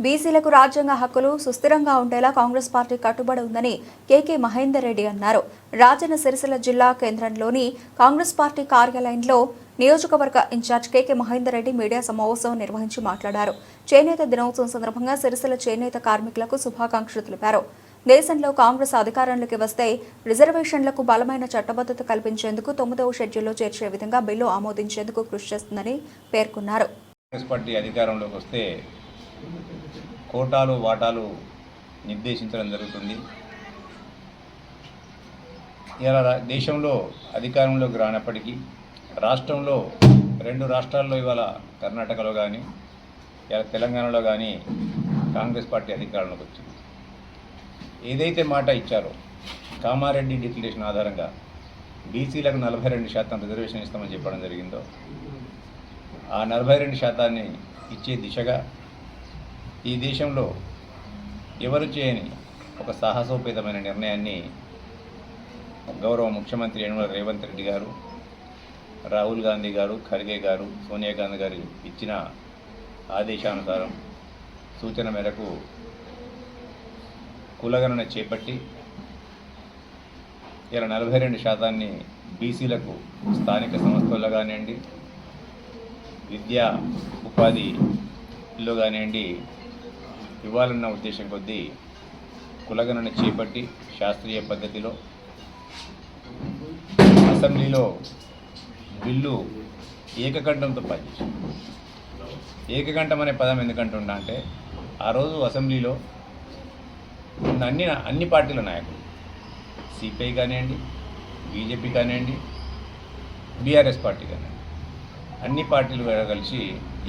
బీసీలకు రాజ్యాంగ హక్కులు సుస్థిరంగా ఉండేలా కాంగ్రెస్ పార్టీ కట్టుబడి ఉందని కేకే మహేందర్ రెడ్డి అన్నారు. రాజన్న సిరిసిల్ల జిల్లా కేంద్రంలోని కాంగ్రెస్ పార్టీ కార్యాలయంలో నియోజకవర్గ ఇన్ఛార్జ్ కేకే మహేందర్ రెడ్డి మీడియా సమావేశం నిర్వహించి మాట్లాడారు. చేనేత దినోత్సవం సందర్భంగా సిరిసిల్ల చేనేత కార్మికులకు శుభాకాంక్షలు తెలిపారు. దేశంలో కాంగ్రెస్ అధికారంలోకి వస్తే రిజర్వేషన్లకు బలమైన చట్టబద్ధత కల్పించేందుకు 9వ షెడ్యూల్లో చేర్చే విధంగా బిల్లు ఆమోదించేందుకు కృషి చేస్తుందని పేర్కొన్నారు. కాంగ్రెస్ పార్టీ అధికారంలోకి వస్తే కోటాలు వాటాలు నిర్దేశించడం జరుగుతుంది. ఇలా దేశంలో అధికారంలోకి రానప్పటికీ రాష్ట్రంలో 2 రాష్ట్రాల్లో ఇవాళ కర్ణాటకలో కానీ ఇలా తెలంగాణలో కానీ కాంగ్రెస్ పార్టీ అధికారంలోకి వచ్చింది. ఏదైతే మాట ఇచ్చారో కామారెడ్డి డిక్లరేషన్ ఆధారంగా బీసీలకు 42% రిజర్వేషన్ ఇస్తామని చెప్పడం జరిగిందో ఆ 42% ఇచ్చే దిశగా ఈ దేశంలో ఎవరు చేయని ఒక సాహసోపేతమైన నిర్ణయాన్ని గౌరవ ముఖ్యమంత్రి యనమల రేవంత్ రెడ్డి గారు, రాహుల్ గాంధీ గారు, ఖర్గే గారు, సోనియా గాంధీ గారు ఇచ్చిన ఆదేశానుసారం సూచన మేరకు కులగణన చేపట్టి ఇలా 42% బీసీలకు స్థానిక సంస్థల్లో కానివ్వండి, విద్యా ఉపాధిలో కానివ్వండి ఇవ్వాలన్న ఉద్దేశం కొద్దీ కులగణన చేపట్టి శాస్త్రీయ పద్ధతిలో అసెంబ్లీలో బిల్లు ఏకకంఠంతో పనిచేసింది. ఏకకంఠం అనే పదం ఎందుకంటున్నా అంటే ఆ రోజు అసెంబ్లీలో ఉన్న అన్ని పార్టీల నాయకులు, సిపిఐ కానివ్వండి, బీజేపీ కానివ్వండి, బీఆర్ఎస్ పార్టీ కానివ్వండి, అన్ని పార్టీలు కలిసి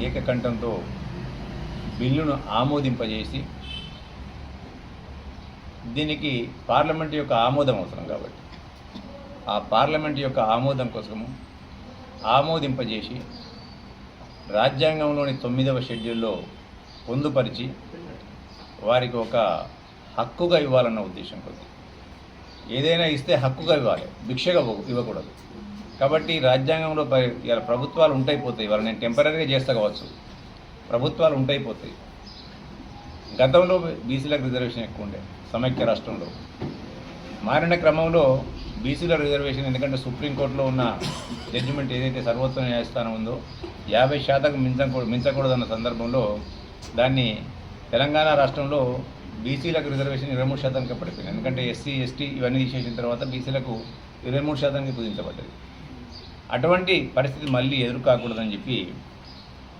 ఏకకంఠంతో బిల్లును ఆమోదింపజేసి దీనికి పార్లమెంట్ యొక్క ఆమోదం అవసరం కాబట్టి ఆ పార్లమెంట్ యొక్క ఆమోదం కోసము ఆమోదింపజేసి రాజ్యాంగంలోని 9వ షెడ్యూల్లో పొందుపరిచి వారికి ఒక హక్కుగా ఇవ్వాలన్న ఉద్దేశం కొద్ది. ఏదైనా ఇస్తే హక్కుగా ఇవ్వాలి, భిక్షగా ఇవ్వకూడదు. కాబట్టి రాజ్యాంగంలో ఇలా ప్రభుత్వాలు ఉంటాయిపోతాయి. ఇవాళ నేను టెంపరీగా చేస్తా కావచ్చు, ప్రభుత్వాలు ఉంటాయిపోతాయి. గతంలో బీసీలకు రిజర్వేషన్ ఎక్కువ ఉండే సమైక్య రాష్ట్రంలో. మారిన క్రమంలో బీసీల రిజర్వేషన్, ఎందుకంటే సుప్రీంకోర్టులో ఉన్న జడ్జిమెంట్ ఏదైతే సర్వోన్నత న్యాయస్థానం ఉందో 50% మించకూడదన్న సందర్భంలో దాన్ని తెలంగాణ రాష్ట్రంలో బీసీలకు రిజర్వేషన్ 23%కి పడిపోయింది. ఎందుకంటే ఎస్సీ ఎస్టీ ఇవన్నీ తీసేసిన తర్వాత బీసీలకు 23%కి కుదించబడ్డది. అటువంటి పరిస్థితి మళ్ళీ ఎదురు కాకూడదని చెప్పి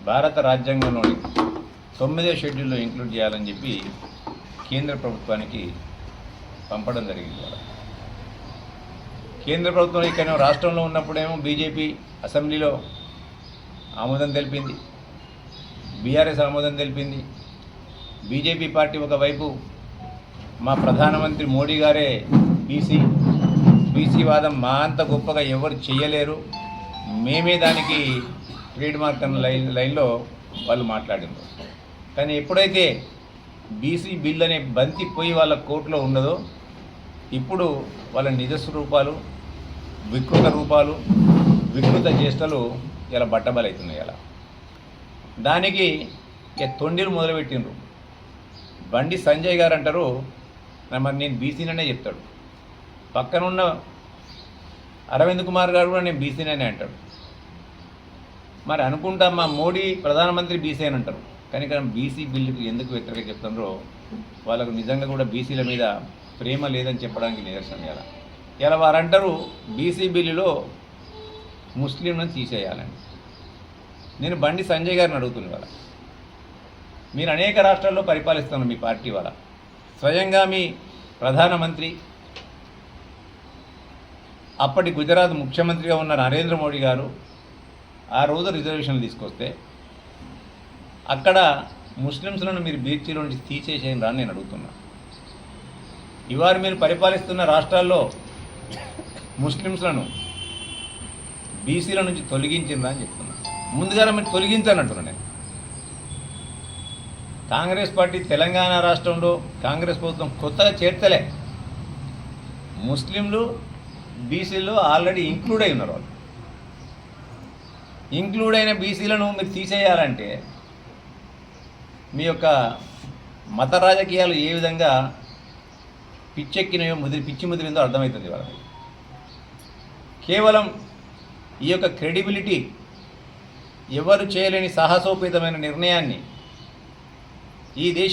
భారత రాజ్యాంగంలోని 9వ షెడ్యూల్లో ఇంక్లూడ్ చేయాలని చెప్పి కేంద్ర ప్రభుత్వానికి పంపడం జరిగింది. కేంద్ర ప్రభుత్వం ఇక్కడ రాష్ట్రంలో ఉన్నప్పుడేమో బీజేపీ అసెంబ్లీలో ఆమోదం తెలిపింది, బీఆర్ఎస్ ఆమోదం తెలిపింది. బీజేపీ పార్టీ ఒకవైపు మా ప్రధానమంత్రి మోడీ గారే బీసీ వాదం మా అంత గొప్పగా ఎవరు చేయలేరు, మేమే దానికి ట్రేడ్ మార్క్ అన్న లైన్లో వాళ్ళు మాట్లాడింది. కానీ ఎప్పుడైతే బీసీ బిల్ అనే బంతి పోయి వాళ్ళ కోర్టులో ఉండదో ఇప్పుడు వాళ్ళ నిజస్వరూపాలు, వికృత రూపాలు, వికృత చేష్టలు ఇలా బట్టబలవుతున్నాయి. అలా దానికి తొండిలు మొదలుపెట్టిండ్రు. బండి సంజయ్ గారు అంటారు, మరి నేను బీసీననే చెప్తాడు. పక్కనున్న అరవింద్ కుమార్ గారు కూడా నేను బీసీననే అంటాడు. మరి అనుకుంటా మా మోడీ ప్రధానమంత్రి బీసీ అని అంటారు. కానీ ఇక్కడ బీసీ బిల్లుకి ఎందుకు వ్యతిరేకంగా చెప్తున్నారో వాళ్ళకు నిజంగా కూడా బీసీల మీద ప్రేమ లేదని చెప్పడానికి నిదర్శనం. ఇలా వారు అంటారు బీసీ బిల్లులో ముస్లింలను తీసేయాలని. నేను బండి సంజయ్ గారిని అడుగుతున్నా, వాళ్ళ మీరు అనేక రాష్ట్రాల్లో పరిపాలిస్తున్నారు మీ పార్టీ వాళ్ళ. స్వయంగా మీ ప్రధానమంత్రి అప్పటి గుజరాత్ ముఖ్యమంత్రిగా ఉన్న నరేంద్ర మోడీ గారు ఆ రోజు రిజర్వేషన్లు తీసుకొస్తే అక్కడ ముస్లిమ్స్లను మీరు బీసీలో నుంచి తీసేసేయని రాని నేను అడుగుతున్నా. ఇవాళ మీరు పరిపాలిస్తున్న రాష్ట్రాల్లో ముస్లిమ్స్లను బీసీల నుంచి తొలగించిందా అని చెప్తున్నా. ముందుగా మీరు తొలగించానంటున్నా నేను. కాంగ్రెస్ పార్టీ తెలంగాణ రాష్ట్రంలో కాంగ్రెస్ ప్రభుత్వం కొత్తగా చేర్చలే. ముస్లింలు బీసీలు ఆల్రెడీ ఇంక్లూడ్ అయి ఉన్నారు. వాళ్ళు ఇంక్లూడ్ అయిన బీసీలను మీరు తీసేయాలంటే మీ యొక్క మత రాజకీయాలు ఏ విధంగా పిచ్చెక్కినయో పిచ్చి ముదిరిందో అర్థమవుతుంది వాళ్ళకి. కేవలం ఈ యొక్క క్రెడిబిలిటీ, ఎవరు చేయలేని సాహసోపేతమైన నిర్ణయాన్ని ఈ దేశ